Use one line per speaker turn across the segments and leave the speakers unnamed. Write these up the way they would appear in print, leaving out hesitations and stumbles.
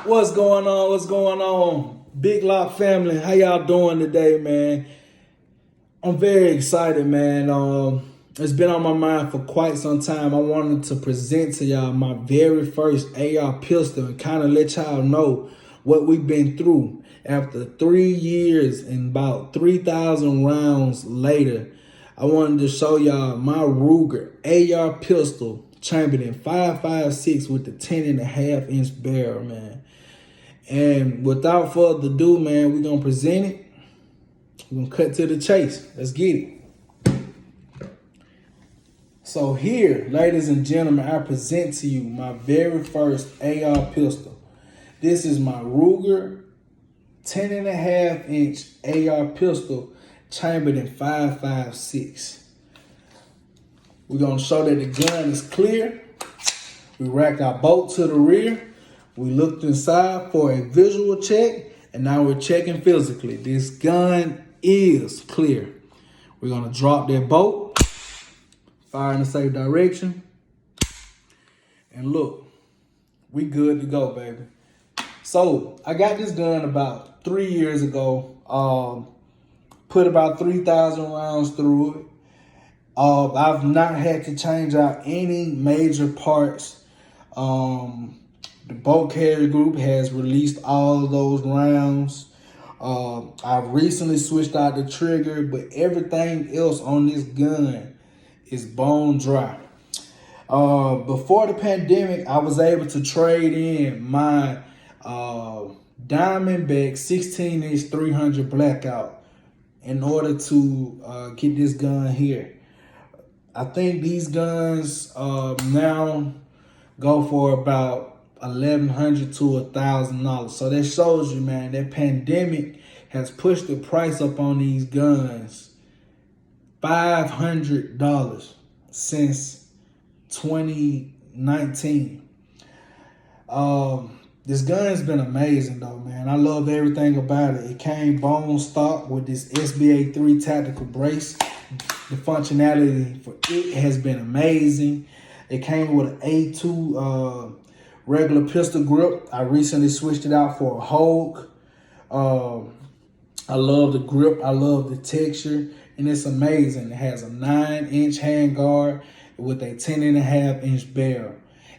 What's going on? What's going on? Big Lock family, how y'all doing today, man? I'm very excited, man. It's been on my mind for quite some time. I wanted to present to y'all my very first AR pistol and kind of let y'all know what we've been through. After 3 years and about 3,000 rounds later, I wanted to show y'all my Ruger AR pistol chambered in 5.56 with the 10.5-inch barrel, man. And without further ado, man, we're going to present it. We're going to cut to the chase. Let's get it. So here, ladies and gentlemen, I present to you my very first AR pistol. This is my Ruger 10.5-inch AR pistol chambered in 5.56. We're going to show that the gun is clear. We racked our bolt to the rear. We looked inside for a visual check, and now we're checking physically. This gun is clear. We're gonna drop that bolt, fire in the safe direction, and look, we good to go, baby. So I got this gun about 3 years ago. Put about 3,000 rounds through it. I've not had to change out any major parts. The bolt carrier group has released all of those rounds. I've recently switched out the trigger, but everything else on this gun is bone dry. Before the pandemic, I was able to trade in my Diamondback 16-inch 300 Blackout in order to get this gun here. I think these guns now go for about $1,100 to $1,000. So that shows you, man, that pandemic has pushed the price up on these guns $500 since 2019. This gun has been amazing though, man. I love everything about it. It came bone stock with this SBA3 tactical brace. The functionality for it has been amazing. It came with an A2 regular pistol grip. I recently switched it out for a Hogue. I love the grip. I love the texture. And it's amazing. It has a 9-inch handguard with a 10.5-inch barrel.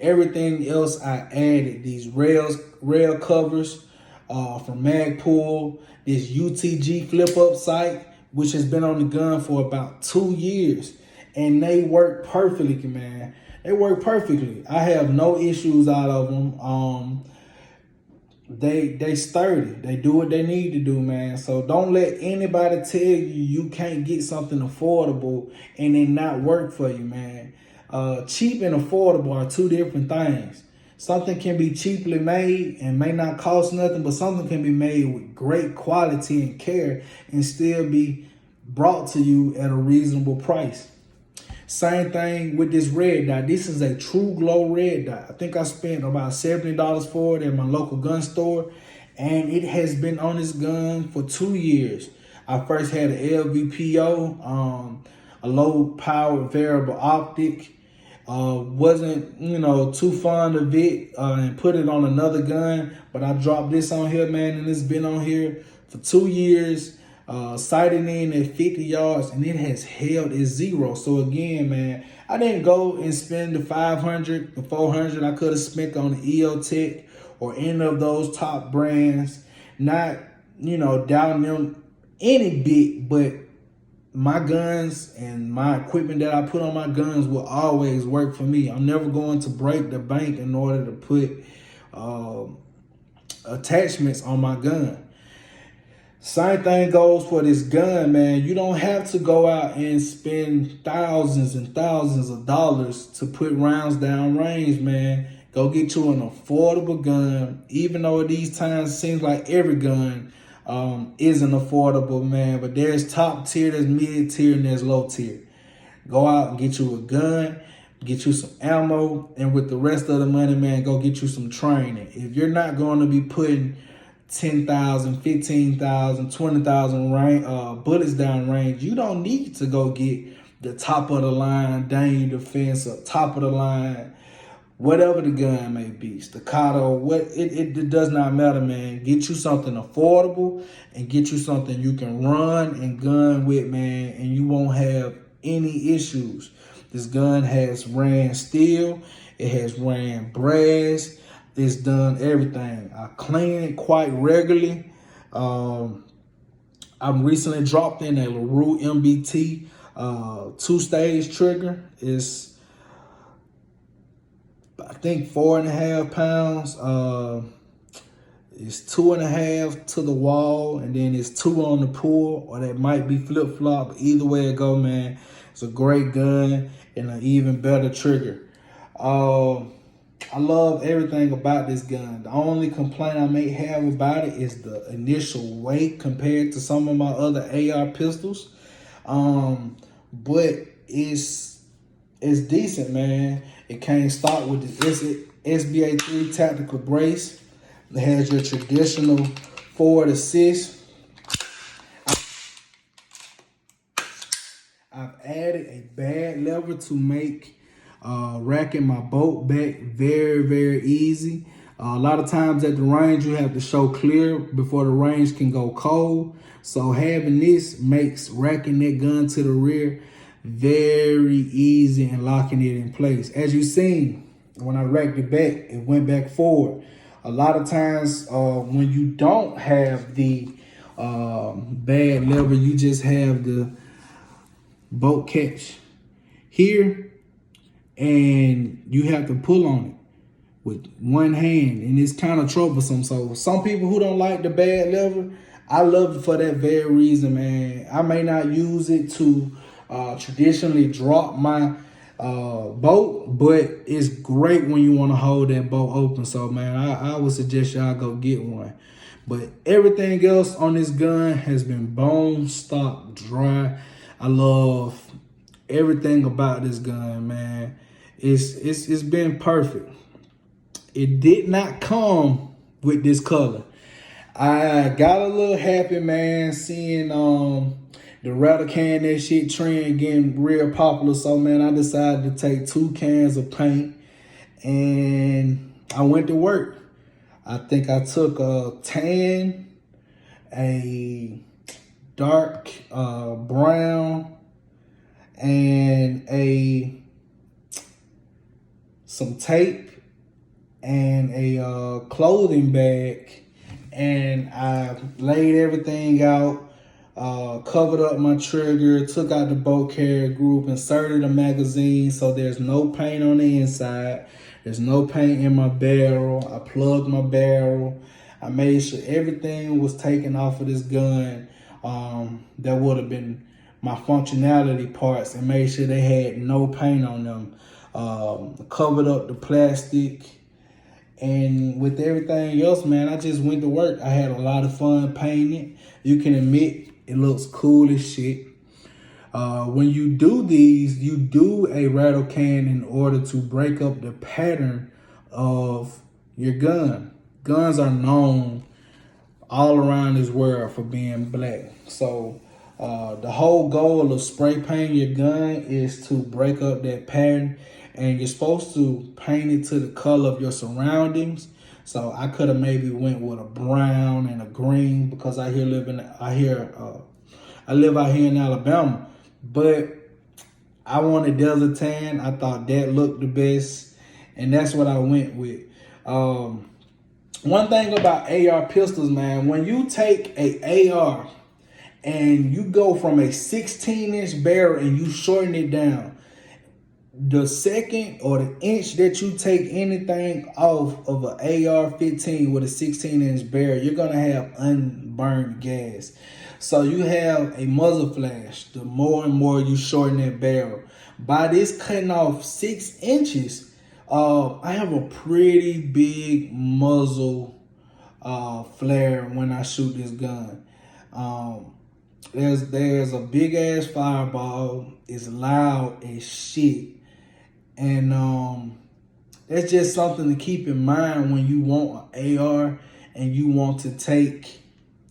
Everything else I added. These rail covers from Magpul. This UTG flip-up sight, which has been on the gun for about 2 years. And they work perfectly, man. They work perfectly. I have no issues out of them. They sturdy. They do what they need to do, man. So don't let anybody tell you can't get something affordable and it not work for you, man. Cheap and affordable are two different things. Something can be cheaply made and may not cost nothing, but something can be made with great quality and care and still be brought to you at a reasonable price. Same thing with this red dot. This is a true glow red dot. I think I spent about $70 for it at my local gun store, and it has been on this gun for 2 years. I first had an LVPO, a low power variable optic. Wasn't, too fond of it and put it on another gun, but I dropped this on here, man, and it's been on here for 2 years. Sighting in at 50 yards, and it has held its zero. So again, man, I didn't go and spend the $500, the $400 I could have spent on the EOTech or any of those top brands. Not, doubting them any bit, but my guns and my equipment that I put on my guns will always work for me. I'm never going to break the bank in order to put attachments on my gun. Same thing goes for this gun, man. You don't have to go out and spend thousands and thousands of dollars to put rounds down range, man. Go get you an affordable gun. Even though these times it seems like every gun isn't affordable, man. But there's top tier, there's mid tier, and there's low tier. Go out and get you a gun, get you some ammo, and with the rest of the money, man, go get you some training. If you're not going to be putting 10,000, 15,000, 20,000 bullets down range, you don't need to go get the top of the line Daniel Defense or top of the line whatever the gun may be, staccato, it does not matter, man. Get you something affordable and get you something you can run and gun with, man, and you won't have any issues. This gun has ran steel, it has ran brass, it's done everything. I clean it quite regularly. I've recently dropped in a LaRue MBT 2-stage trigger. It's, I think, 4.5 pounds. It's 2.5 to the wall, and then it's 2 on the pull, or that might be flip flop. Either way it go, man, it's a great gun and an even better trigger. I love everything about this gun. The only complaint I may have about it is the initial weight compared to some of my other AR pistols. But it's decent, man. It came stock with the SBA3 tactical brace. It has your traditional forward assist. I've added a bad lever to make racking my bolt back very, very easy. A lot of times at the range, you have to show clear before the range can go cold. So having this makes racking that gun to the rear very easy and locking it in place. As you seen, when I racked it back, it went back forward. A lot of times when you don't have the bad lever, you just have the bolt catch here, and you have to pull on it with one hand, and it's kind of troublesome. So some people who don't like the bad lever, I love it for that very reason, man. I may not use it to traditionally drop my bolt, but it's great when you want to hold that bolt open. So, man, I would suggest y'all go get one. But everything else on this gun has been bone stock dry. I love everything about this gun, man. It's been perfect. It did not come with this color. I got a little happy, man, seeing the rattle can, that shit trend getting real popular. So, man, I decided to take 2 cans of paint and I went to work. I think I took a tan, a dark brown, and some tape and a clothing bag, and I laid everything out, covered up my trigger, took out the bolt carrier group, inserted a magazine so there's no paint on the inside. There's no paint in my barrel. I plugged my barrel. I made sure everything was taken off of this gun that would have been my functionality parts, and made sure they had no paint on them. Covered up the plastic. And with everything else, man, I just went to work. I had a lot of fun painting. You can admit it looks cool as shit. When you do these, you do a rattle can in order to break up the pattern of your gun. Guns are known all around this world for being black. So the whole goal of spray painting your gun is to break up that pattern, and you're supposed to paint it to the color of your surroundings. So I could have maybe went with a brown and a green because I live out here in Alabama. But I wanted desert tan. I thought that looked the best, and that's what I went with. One thing about AR pistols, man, when you take a AR and you go from a 16-inch barrel and you shorten it down, the second or the inch that you take anything off of an AR-15 with a 16-inch barrel, you're going to have unburned gas. So you have a muzzle flash the more and more you shorten that barrel. By this cutting off 6 inches, I have a pretty big muzzle flare when I shoot this gun. There's a big ass fireball. It's loud as shit. And that's just something to keep in mind when you want an AR and you want to take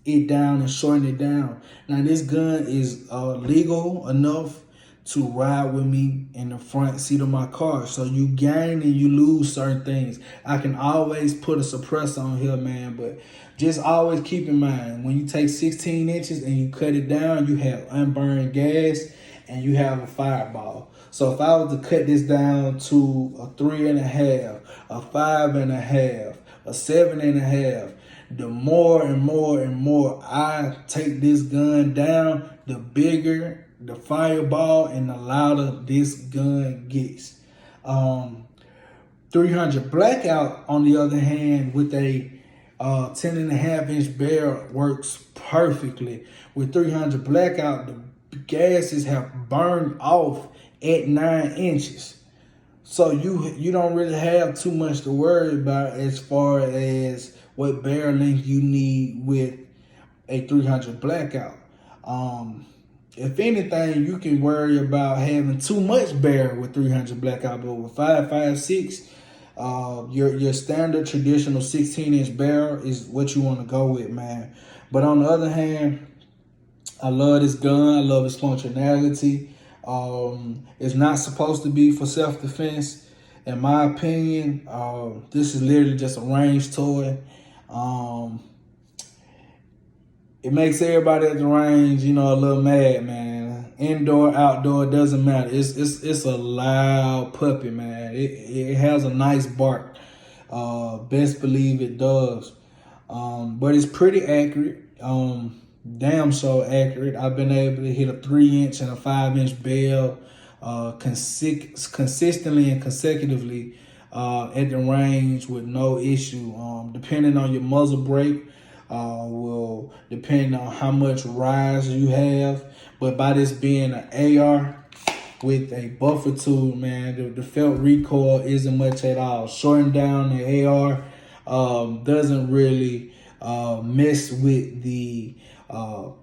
it down and shorten it down. Now, this gun is legal enough to ride with me in the front seat of my car. So you gain and you lose certain things. I can always put a suppressor on here, man, but just always keep in mind, when you take 16 inches and you cut it down, you have unburned gas and you have a fireball. So if I was to cut this down to a 3.5, a 5.5, a 7.5, the more and more and more I take this gun down, the bigger the fireball and the louder this gun gets. 300 Blackout, on the other hand, with a 10.5-inch barrel works perfectly. With 300 Blackout, the gases have burned off at 9 inches. So you don't really have too much to worry about as far as what barrel length you need with a 300 Blackout. If anything, you can worry about having too much barrel with 300 Blackout, but with 5.56, your standard traditional 16-inch barrel is what you want to go with, man. But on the other hand, I love this gun. I love its functionality. It's not supposed to be for self-defense. In my opinion, this is literally just a range toy. It makes everybody at the range, a little mad, man. Indoor, outdoor, doesn't matter. It's a loud puppy, man. It has a nice bark. Best believe it does. But it's pretty accurate. Damn so accurate. I've been able to hit a 3-inch and a 5-inch bell consistently and consecutively at the range with no issue. Depending on your muzzle brake, will depend on how much rise you have. But by this being an AR with a buffer tool, man, the felt recoil isn't much at all. Shorting down the AR doesn't really mess with the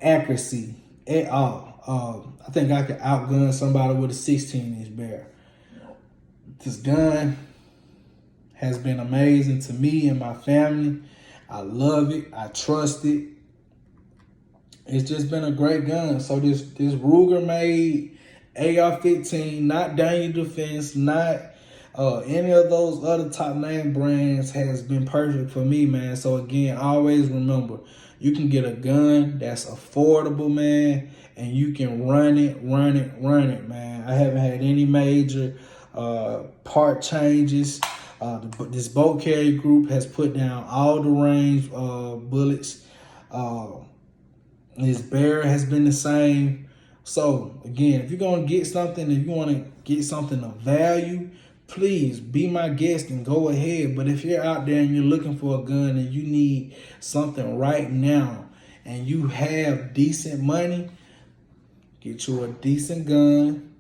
accuracy at all. I think I could outgun somebody with a 16-inch barrel. This gun has been amazing to me and my family. I love it. I trust it. It's just been a great gun. So this Ruger made AR-15, not Daniel Defense, not any of those other top name brands, has been perfect for me, man. So again, always remember, you can get a gun that's affordable, man, and you can run it, man. I haven't had any major part changes. This boat carrier group has put down all the range bullets. His barrel has been the same. So again, if you're gonna get something, if you want to get something of value, please be my guest and go ahead. But if you're out there and you're looking for a gun and you need something right now and you have decent money, get you a decent gun.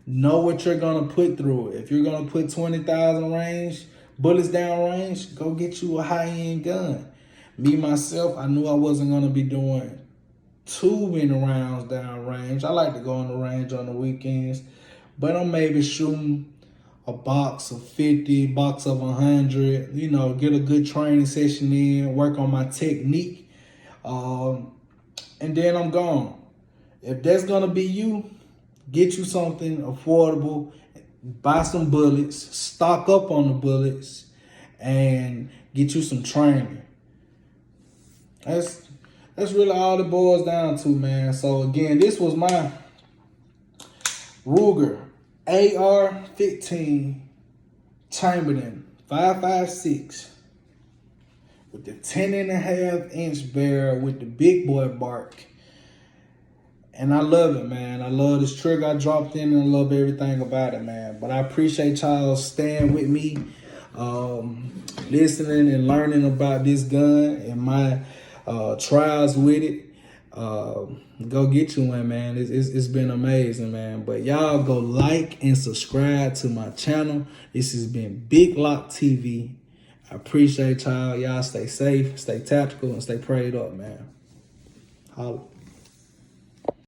Know what you're gonna put through it. If you're gonna put 20,000 range bullets down range, go get you a high-end gun. Me myself, I knew I wasn't gonna be doing too many rounds down range. I like to go on the range on the weekends, but I'm maybe shooting a box of 50, box of 100, get a good training session in, work on my technique, and then I'm gone. If that's gonna be you, get you something affordable, buy some bullets, stock up on the bullets, and get you some training. That's really all it boils down to, man. So again, this was my Ruger AR-15 Chamberlain 5.56 with the 10.5-inch barrel with the big boy bark. And I love it, man. I love this trigger I dropped in, and I love everything about it, man. But I appreciate y'all staying with me, listening and learning about this gun and my trials with it. Go get you one, man. It's been amazing, man. But y'all go like and subscribe to my channel. This has been Big Lock TV. I appreciate y'all. Y'all stay safe, stay tactical, and stay prayed up, man. Holla.